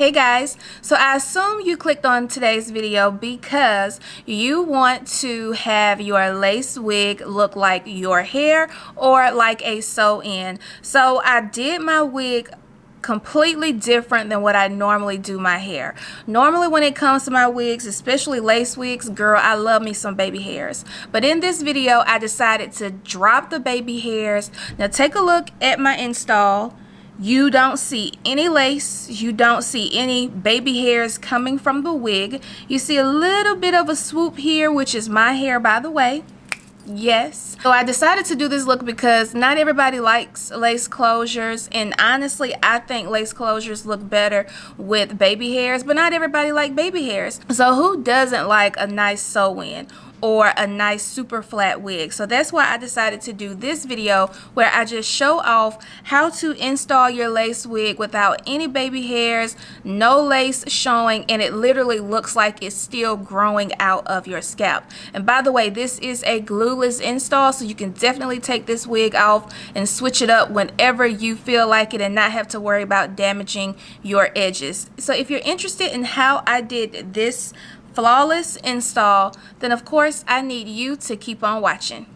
Hey guys, so I assume you clicked on today's video because you want to have your lace wig look like your hair or like a sew-in. So I did my wig completely different than what I normally do my hair. Normally when it comes to my wigs, especially lace wigs, girl, I love me some baby hairs. But in this video, I decided to drop the baby hairs. Now take a look at my install. You don't see any lace, you don't see any baby hairs coming from the wig. You see a little bit of a swoop here, which is my hair, by the way. Yes. So I decided to do this look because not everybody likes lace closures, and honestly I think lace closures look better with baby hairs, but not everybody like baby hairs. So who doesn't like a nice sew-in or a nice super flat wig? So that's why I decided to do this video where I just show off how to install your lace wig without any baby hairs, no lace showing, and it literally looks like it's still growing out of your scalp. And by the way, this is a glueless install, so you can definitely take this wig off and switch it up whenever you feel like it and not have to worry about damaging your edges. So if you're interested in how I did this flawless install, then of course I need you to keep on watching.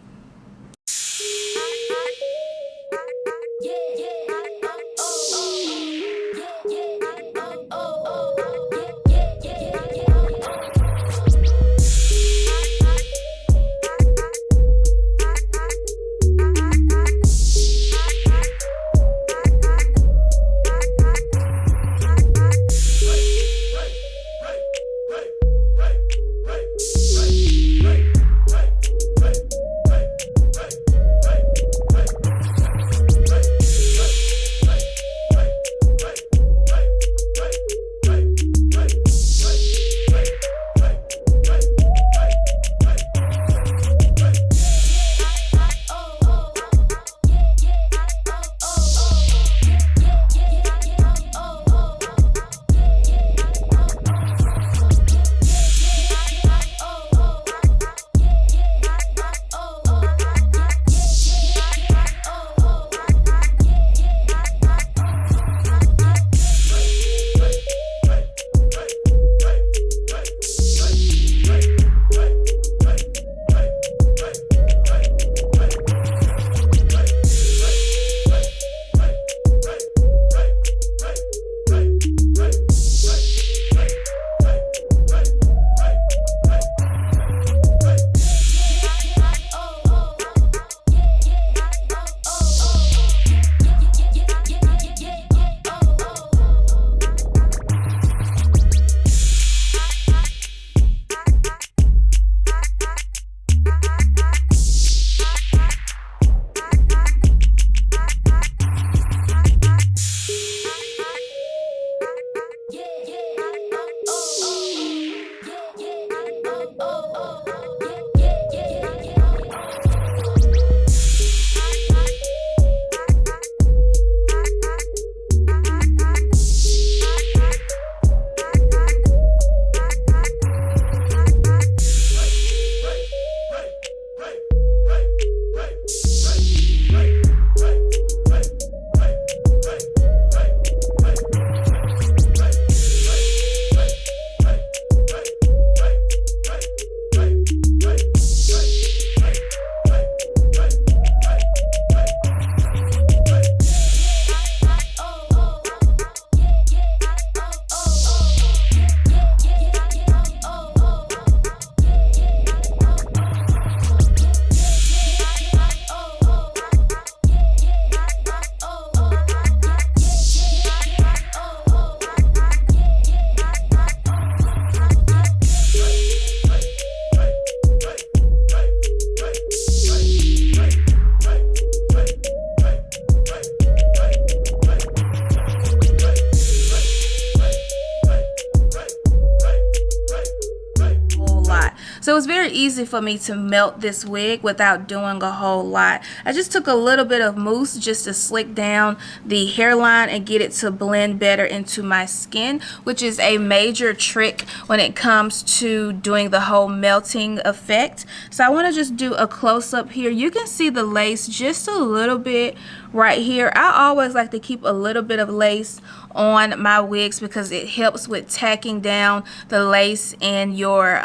easy for me to melt this wig without doing a whole lot. I just took a little bit of mousse just to slick down the hairline and get it to blend better into my skin, which is a major trick when it comes to doing the whole melting effect. So I want to just do a close-up here. You can see the lace just a little bit right here. I always like to keep a little bit of lace on my wigs because it helps with tacking down the lace in your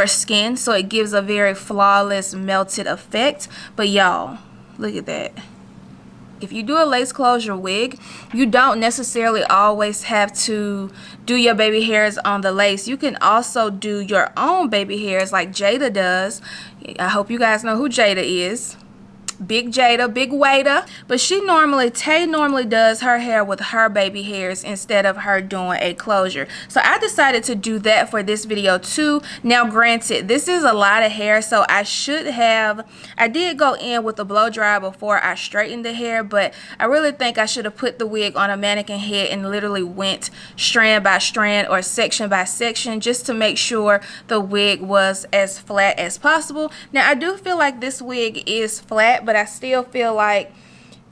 skin, so it gives a very flawless melted effect. But y'all, look at that. If you do a lace closure wig, you don't necessarily always have to do your baby hairs on the lace. You can also do your own baby hairs like Jada does. I hope you guys know who Jada is. Big Jada, big waiter. But Tay normally does her hair with her baby hairs instead of her doing a closure. So I decided to do that for this video too. Now granted, this is a lot of hair, so I did go in with a blow dryer before I straightened the hair, but I really think I should have put the wig on a mannequin head and literally went strand by strand or section by section just to make sure the wig was as flat as possible. Now I do feel like this wig is flat, but I still feel like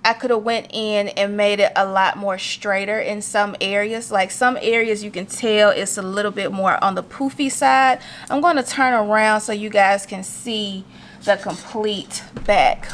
I could have went in and made it a lot more straighter in some areas. Like some areas you can tell it's a little bit more on the poofy side. I'm going to turn around so you guys can see the complete back.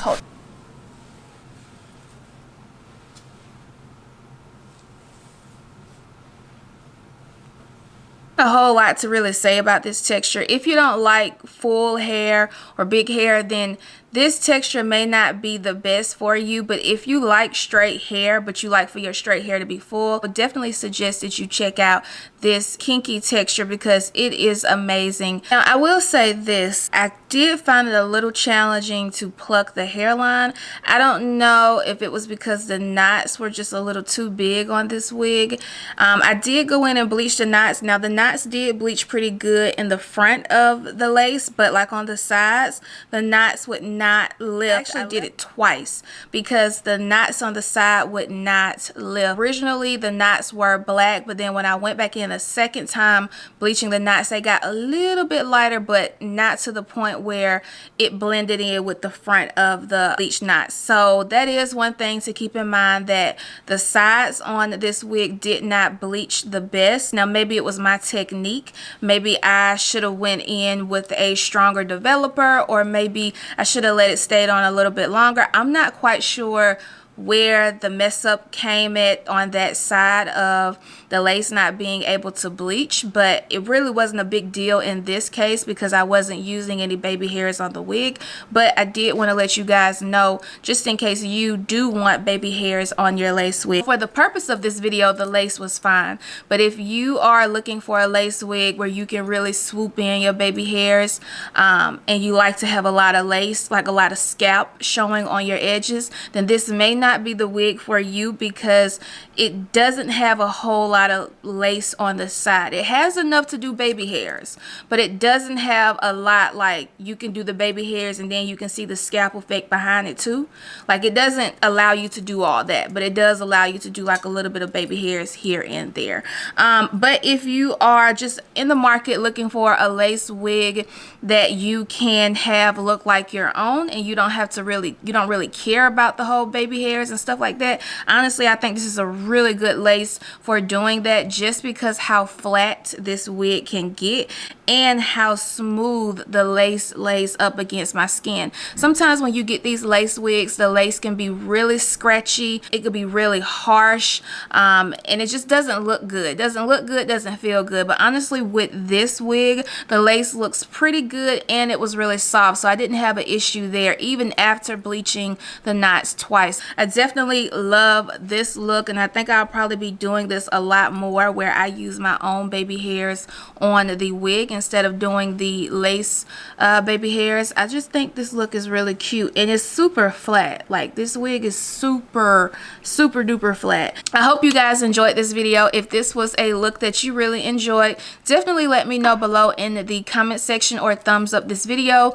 A whole lot to really say about this texture. If you don't like full hair or big hair, then this texture may not be the best for you. But if you like straight hair, but you like for your straight hair to be full, I would definitely suggest that you check out this kinky texture because it is amazing. Now I will say this, I did find it a little challenging to pluck the hairline. I don't know if it was because the knots were just a little too big on this wig. I did go in and bleach the knots. Now the knots did bleach pretty good in the front of the lace, but like on the sides, the knots would not lift. I actually did it twice because the knots on the side would not lift. Originally the knots were black, but then when I went back in a second time bleaching the knots, they got a little bit lighter, but not to the point where it blended in with the front of the bleach knots. So that is one thing to keep in mind, that the sides on this wig did not bleach the best. Now maybe it was my technique. Maybe I should have went in with a stronger developer, or maybe I should have let it stay on a little bit longer. I'm not quite sure where the mess up came at on that side of the lace not being able to bleach, but it really wasn't a big deal in this case because I wasn't using any baby hairs on the wig. But I did want to let you guys know, just in case you do want baby hairs on your lace wig. For the purpose of this video, the lace was fine, but if you are looking for a lace wig where you can really swoop in your baby hairs and you like to have a lot of lace, like a lot of scalp showing on your edges, then this may not be the wig for you because it doesn't have a whole lot of lace on the side. It has enough to do baby hairs, but it doesn't have a lot. Like you can do the baby hairs and then you can see the scalp effect behind it too. Like it doesn't allow you to do all that, but it does allow you to do like a little bit of baby hairs here and there. But if you are just in the market looking for a lace wig that you can have look like your own and you don't really care about the whole baby hairs and stuff like that, honestly I think this is a really good lace for doing that, just because how flat this wig can get and how smooth the lace lays up against my skin. Sometimes when you get these lace wigs, the lace can be really scratchy, it could be really harsh, and it just doesn't look good. Doesn't feel good. But honestly, with this wig, the lace looks pretty good and it was really soft, so I didn't have an issue there even after bleaching the knots twice. I definitely love this look, and I think I'll probably be doing this a lot more, where I use my own baby hairs on the wig instead of doing the lace baby hairs. I just think this look is really cute and it's super flat. Like this wig is super duper flat. I hope you guys enjoyed this video. If this was a look that you really enjoyed, definitely let me know below in the comment section or thumbs up this video.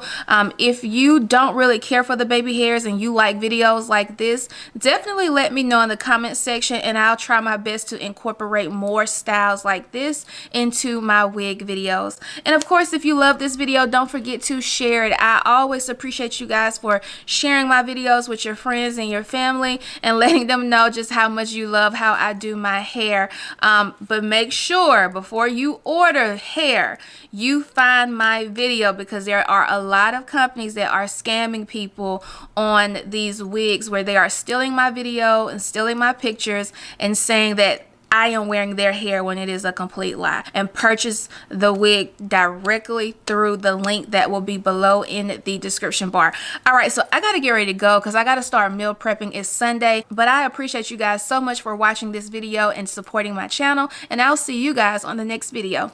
If you don't really care for the baby hairs and you like videos like this, definitely let me know in the comment section, and I'll try my best to incorporate more styles like this into my wig videos. And of course, if you love this video, don't forget to share it. I always appreciate you guys for sharing my videos with your friends and your family and letting them know just how much you love how I do my hair. But make sure before you order hair, you find my video, because there are a lot of companies that are scamming people on these wigs where they are stealing my video and stealing my pictures and saying that I am wearing their hair when it is a complete lie. And purchase the wig directly through the link that will be below in the description bar. Alright, so I gotta get ready to go because I gotta start meal prepping. It's Sunday, but I appreciate you guys so much for watching this video and supporting my channel, and I'll see you guys on the next video.